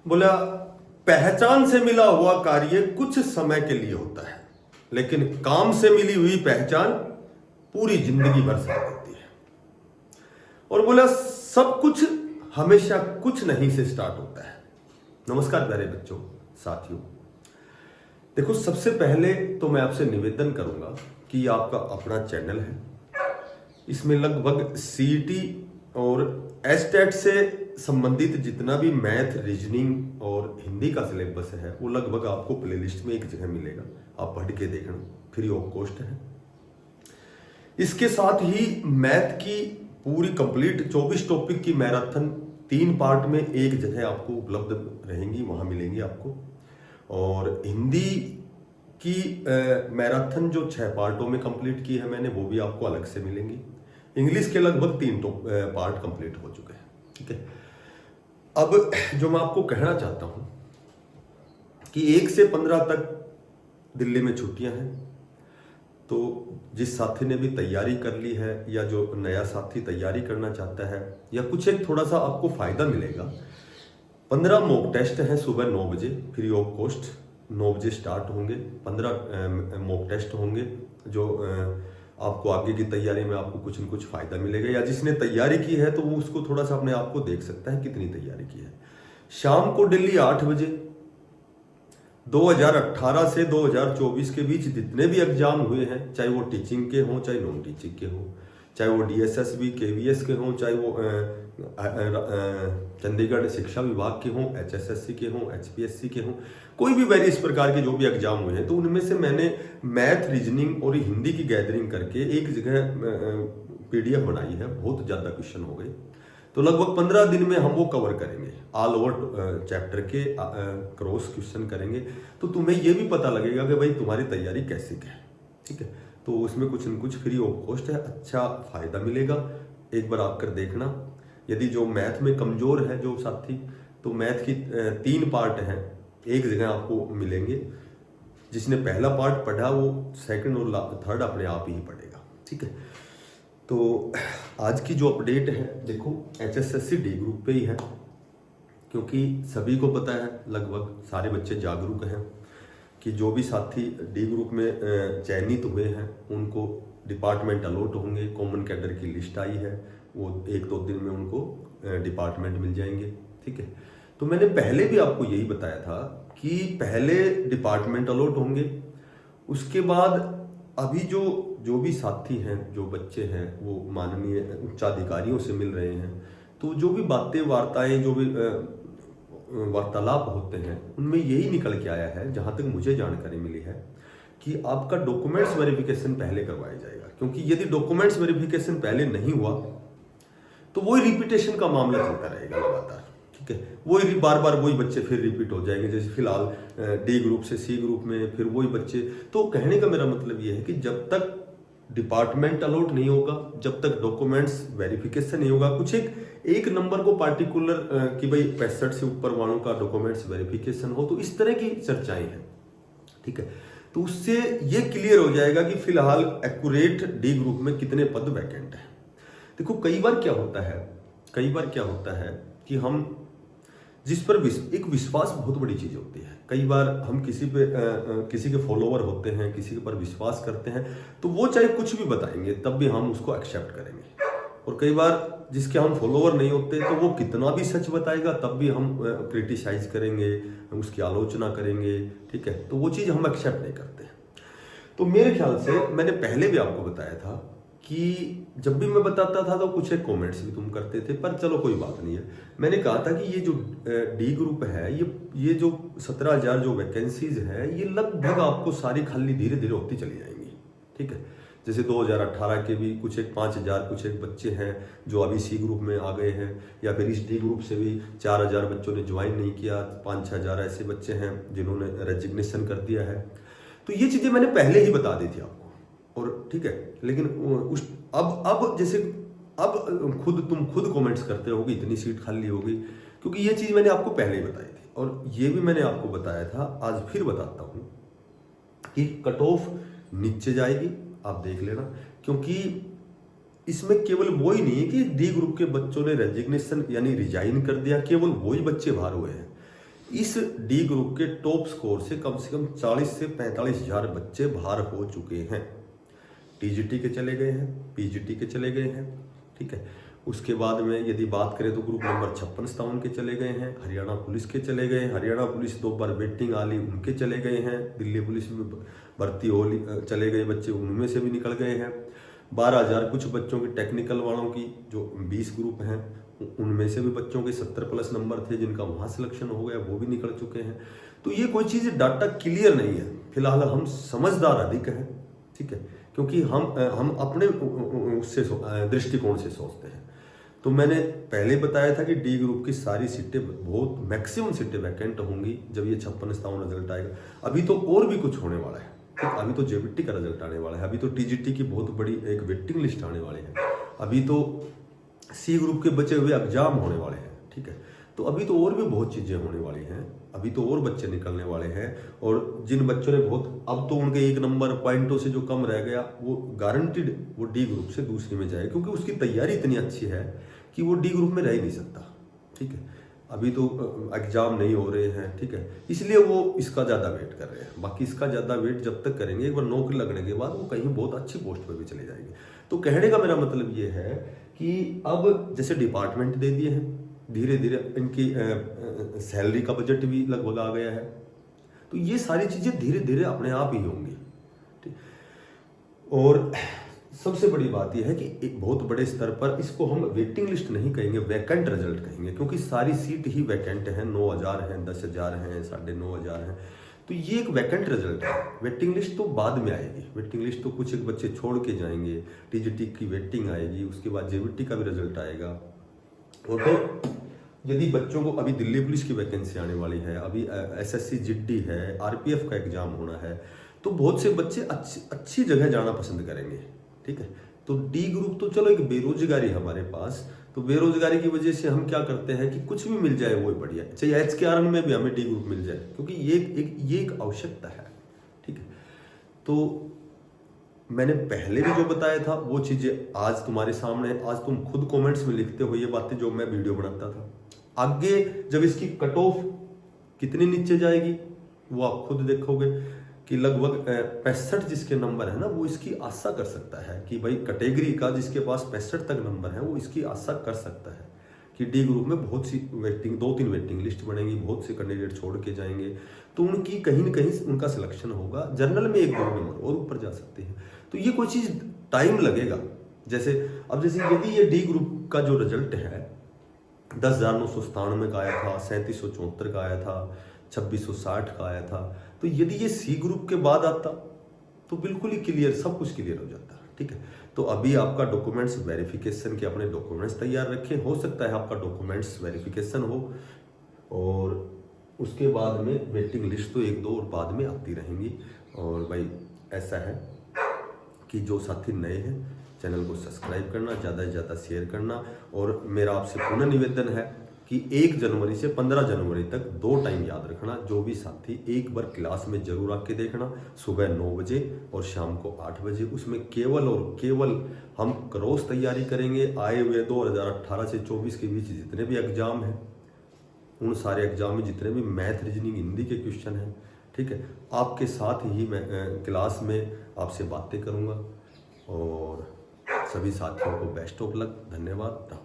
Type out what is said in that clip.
बोला, पहचान से मिला हुआ कार्य कुछ समय के लिए होता है, लेकिन काम से मिली हुई पहचान पूरी जिंदगी भर साथ देती है। और बोला, सब कुछ हमेशा कुछ नहीं से स्टार्ट होता है। नमस्कार प्यारे बच्चों, साथियों, देखो, सबसे पहले तो मैं आपसे निवेदन करूंगा कि ये आपका अपना चैनल है। इसमें लगभग सीईटी और एस्टेट से संबंधित जितना भी मैथ, रीजनिंग और हिंदी का सिलेबस है वो लगभग आपको प्लेलिस्ट में एक जगह मिलेगा। आप पढ़ के देखना, फ्री ऑफ कॉस्ट है। इसके साथ ही मैथ की पूरी कंप्लीट 24 टॉपिक की मैराथन 3 पार्ट में एक जगह आपको उपलब्ध रहेंगी, वहां मिलेंगी आपको। और हिंदी की मैराथन जो 6 पार्टों में कंप्लीट की है मैंने, वो भी आपको अलग से मिलेंगी। इंग्लिश के लगभग 3 पार्ट कंप्लीट हो चुके हैं। ठीक है, अब जो मैं आपको कहना चाहता हूं कि 1 से 15 तक दिल्ली में छुट्टियां हैं। तो जिस साथी ने भी तैयारी कर ली है या जो नया साथी तैयारी करना चाहता है, या कुछ एक थोड़ा सा आपको फायदा मिलेगा, 15 मॉक टेस्ट हैं सुबह 9 बजे, फ्री ऑफ कॉस्ट। 9 बजे स्टार्ट होंगे, 15 मॉक टेस्ट होंगे जो आपको आगे की तैयारी में आपको कुछ न कुछ फायदा मिलेगा। या जिसने तैयारी की है तो वो उसको थोड़ा सा अपने आप को देख सकता है कितनी तैयारी की है। शाम को दिल्ली 8 बजे 2018 से 2024 के बीच जितने भी एग्जाम हुए हैं, चाहे वो टीचिंग के हों चाहे नॉन टीचिंग के हों, चाहे वो डीएसएसबी केवीएस के हों, चाहे वो चंडीगढ़ शिक्षा विभाग के हों, एचएसएससी के हों, एचपीएससी के हों, कोई भी वेरियस प्रकार के जो भी एग्जाम हुए हैं, तो उनमें से मैंने मैथ, रीजनिंग और हिंदी की गैदरिंग करके एक जगह पीडीएफ बनाई है। बहुत ज़्यादा क्वेश्चन हो गए, तो लगभग 15 दिन में हम वो कवर करेंगे। ऑल ओवर चैप्टर के क्रॉस क्वेश्चन करेंगे, तो तुम्हें ये भी पता लगेगा कि भाई तुम्हारी तैयारी कैसी है। ठीक है, तो उसमें कुछ न कुछ फ्री ऑफ कॉस्ट है, अच्छा फायदा मिलेगा। एक बार आकर देखना। यदि जो मैथ में कमजोर है जो साथी, तो मैथ की 3 पार्ट हैं, एक जगह आपको मिलेंगे। जिसने पहला पार्ट पढ़ा वो सेकंड और थर्ड अपने आप ही पढ़ेगा। ठीक है, तो आज की जो अपडेट है, देखो, एचएसएससी डी ग्रुप पे ही है, क्योंकि सभी को पता है, लगभग सारे बच्चे जागरूक हैं कि जो भी साथी डी ग्रुप में चयनित हुए हैं उनको डिपार्टमेंट अलॉट होंगे। कॉमन कैडर की लिस्ट आई है, वो 1-2 दिन में उनको डिपार्टमेंट मिल जाएंगे। ठीक है, तो मैंने पहले भी आपको यही बताया था कि पहले डिपार्टमेंट अलॉट होंगे, उसके बाद अभी जो भी साथी हैं, जो बच्चे हैं, वो माननीय उच्चाधिकारियों से मिल रहे हैं। तो जो भी बातें, वार्ताएं, जो भी वार्तालाप होते हैं, उनमें यही निकल के आया है, जहां तक मुझे जानकारी मिली है, कि आपका डॉक्यूमेंट्स वेरिफिकेशन पहले करवाया जाएगा। क्योंकि यदि डॉक्यूमेंट्स वेरिफिकेशन पहले नहीं हुआ तो वही रिपीटेशन का मामला चलता रहेगा लगातार। ठीक है, वही बार बार वही बच्चे फिर रिपीट हो जाएंगे। जैसे फिलहाल डी ग्रुप से सी ग्रुप में फिर वही बच्चे। तो कहने का मेरा मतलब ये है कि जब तक डिपार्टमेंट अलॉट नहीं होगा, जब तक डॉक्यूमेंट्स वेरिफिकेशन नहीं होगा, कुछ एक नंबर को पार्टिकुलर कि भाई 65 से ऊपर वालों का डॉक्यूमेंट्स वेरिफिकेशन हो, तो इस तरह की चर्चाएं हैं। ठीक है, तो उससे ये क्लियर हो जाएगा कि फिलहाल एक्यूरेट डी ग्रुप में कितने पद वैकेंट हैं। देखो, कई बार क्या होता है कि हम जिस पर एक विश्वास बहुत बड़ी चीज होती है। कई बार हम किसी के फॉलोवर होते हैं, किसी पर विश्वास करते हैं, तो वो चाहे कुछ भी बताएंगे तब भी हम उसको एक्सेप्ट करेंगे। और कई बार जिसके हम फॉलोवर नहीं होते, तो वो कितना भी सच बताएगा तब भी हम क्रिटिसाइज करेंगे, हम उसकी आलोचना करेंगे। ठीक है, तो वो चीज हम एक्सेप्ट नहीं करते। तो मेरे ख्याल से मैंने पहले भी आपको बताया था कि जब भी मैं बताता था तो कुछ एक कमेंट्स भी तुम करते थे, पर चलो कोई बात नहीं है। मैंने कहा था कि ये जो डी ग्रुप है, ये जो 17,000 जो वैकेंसीज है, ये लगभग आपको सारी खाली धीरे धीरे होती चली जाएंगी। ठीक है, जैसे 2018 के भी कुछ एक 5,000 कुछ एक बच्चे हैं जो अभी सी ग्रुप में आ गए हैं, या फिर इस डी ग्रुप से भी 4,000 बच्चों ने ज्वाइन नहीं किया, 5-6 हज़ार ऐसे बच्चे हैं जिन्होंने रेजिग्नेशन कर दिया है। तो ये चीजें मैंने पहले ही बता दी थी आपको। और ठीक है, लेकिन अब जैसे अब तुम खुद कमेंट्स करते हो कि इतनी सीट खाली होगी, क्योंकि ये चीज मैंने आपको पहले ही बताई थी। और ये भी मैंने आपको बताया था, आज फिर बताता हूं कि कट ऑफ नीचे जाएगी, आप देख लेना। क्योंकि इसमें केवल वो ही नहीं है कि डी ग्रुप के बच्चों ने रेजिग्नेशन यानी रिजाइन कर दिया, केवल वही बच्चे बाहर हुए हैं। इस डी ग्रुप के टॉप स्कोर से कम 40 से 45 हजार बच्चे बाहर हो चुके हैं। टीजीटी के चले गए हैं, पीजीटी के चले गए हैं, ठीक है। उसके बाद में यदि बात करें तो ग्रुप नंबर 56-57 के चले गए हैं, हरियाणा पुलिस के चले गए हैं, हरियाणा पुलिस 2 बार वेटिंग आली उनके चले गए हैं, दिल्ली पुलिस में भर्ती हो चले गए बच्चे उनमें से भी निकल गए हैं। 12,000 कुछ बच्चों की टेक्निकल वालों की जो 20 ग्रुप हैं उनमें से भी बच्चों के 70+ नंबर थे जिनका वहाँ सिलेक्शन हो गया, वो भी निकल चुके हैं। तो ये कोई चीज़ डाटा क्लियर नहीं है, फिलहाल हम समझदार अधिक हैं, ठीक है, क्योंकि हम अपने उससे दृष्टिकोण से सोचते हैं। तो मैंने पहले बताया था कि डी ग्रुप की सारी सीटें बहुत मैक्सिमम सीटें वैकेंट होंगी जब ये 56-57 रिजल्ट आएगा। अभी तो और भी कुछ होने वाला है, ठीक, अभी तो जेबीटी का रिजल्ट आने वाला है, अभी तो टीजीटी की बहुत बड़ी एक वेटिंग लिस्ट आने वाली है, अभी तो सी ग्रुप के बचे हुए एग्जाम होने वाले हैं, ठीक है। तो अभी तो और भी बहुत चीज़ें होने वाली हैं, अभी तो और बच्चे निकलने वाले हैं। और जिन बच्चों ने बहुत अब तो उनके 1 नंबर पॉइंटों से जो कम रह गया वो गारंटीड वो डी ग्रुप से दूसरी में जाए, क्योंकि उसकी तैयारी इतनी अच्छी है कि वो डी ग्रुप में रह ही नहीं सकता, ठीक है। अभी तो एग्जाम नहीं हो रहे हैं, ठीक है, इसलिए वो इसका ज़्यादा वेट कर रहे हैं। बाकी इसका ज़्यादा वेट जब तक करेंगे, एक बार नौकरी लगने के बाद वो कहीं बहुत अच्छी पोस्ट पर भी चले जाएंगे। तो कहने का मेरा मतलब ये है कि अब जैसे डिपार्टमेंट दे दिए हैं, धीरे धीरे इनकी सैलरी का बजट भी लगभग आ गया है, तो ये सारी चीज़ें धीरे धीरे अपने आप ही होंगी, ठीक। और सबसे बड़ी बात यह है कि एक बहुत बड़े स्तर पर इसको हम वेटिंग लिस्ट नहीं कहेंगे, वैकेंट रिजल्ट कहेंगे, क्योंकि सारी सीट ही वैकेंट हैं, 9,000 हैं, 10,000 हैं, 9,500 हैं, तो ये एक वैकेंट रिजल्ट है। वेटिंग लिस्ट तो बाद में आएगी, वेटिंग लिस्ट तो कुछ एक बच्चे छोड़ के जाएंगे, टीजीटी की वेटिंग आएगी, उसके बाद जेबीटी का भी रिजल्ट आएगा। और तो यदि बच्चों को अभी दिल्ली पुलिस की वैकेंसी आने वाली है, अभी एसएससी जीडी है, आरपीएफ का एग्जाम होना है, तो बहुत से बच्चे अच्छी जगह जाना पसंद करेंगे, ठीक है। तो डी ग्रुप तो चलो एक बेरोजगारी हमारे पास, तो बेरोजगारी की वजह से हम क्या करते हैं कि कुछ भी मिल जाए वो ही बढ़िया, चाहे एचकेआरएन में भी हमें डी ग्रुप मिल जाए, क्योंकि ये एक आवश्यकता है, ठीक है। तो मैंने पहले भी जो बताया था वो चीजें आज तुम्हारे सामने है, आज तुम खुद कमेंट्स में लिखते हो ये बातें जो मैं वीडियो बनाता था। आगे जब इसकी कट ऑफ कितनी नीचे जाएगी वो आप खुद देखोगे कि लगभग 65 जिसके नंबर है ना वो इसकी आशा कर सकता है कि भाई कैटेगरी का जिसके पास 65 तक नंबर है वो इसकी आशा कर सकता है कि डी ग्रुप में बहुत सी वेटिंग 2-3 वेटिंग लिस्ट बनेगी, बहुत से कैंडिडेट छोड़ के जाएंगे, तो उनकी कहीं ना कहीं उनका सिलेक्शन होगा, जनरल में 1-2 नंबर और ऊपर जा सकते हैं। तो ये कोई चीज़ टाइम लगेगा। जैसे यदि ये डी ग्रुप का जो रिजल्ट है 10,997 का आया था, 3774 का आया था, 2660 का आया था, तो यदि ये सी ग्रुप के बाद आता तो बिल्कुल ही क्लियर, सब कुछ क्लियर हो जाता, ठीक है। तो अभी आपका डॉक्यूमेंट्स वेरिफिकेशन के अपने डॉक्यूमेंट्स तैयार रखें, हो सकता है आपका डॉक्यूमेंट्स वेरिफिकेशन हो और उसके बाद में वेटिंग लिस्ट तो 1-2 और बाद में आती रहेंगी। और भाई ऐसा है कि जो साथी नए हैं चैनल को सब्सक्राइब करना, ज़्यादा से ज़्यादा शेयर करना, और मेरा आपसे पुनः निवेदन है कि 1 जनवरी से 15 जनवरी तक 2 टाइम याद रखना, जो भी साथी एक बार क्लास में जरूर आके देखना, सुबह 9 बजे और शाम को 8 बजे। उसमें केवल और केवल हम क्रॉस तैयारी करेंगे, आए हुए 2018 से 24 के बीच जितने भी एग्जाम हैं उन सारे एग्जाम में जितने भी मैथ, रीजनिंग, हिंदी के क्वेश्चन हैं, ठीक है, आपके साथ ही मैं क्लास में आपसे बातें करूँगा। और सभी साथियों को बेस्ट ऑफ लक, धन्यवाद।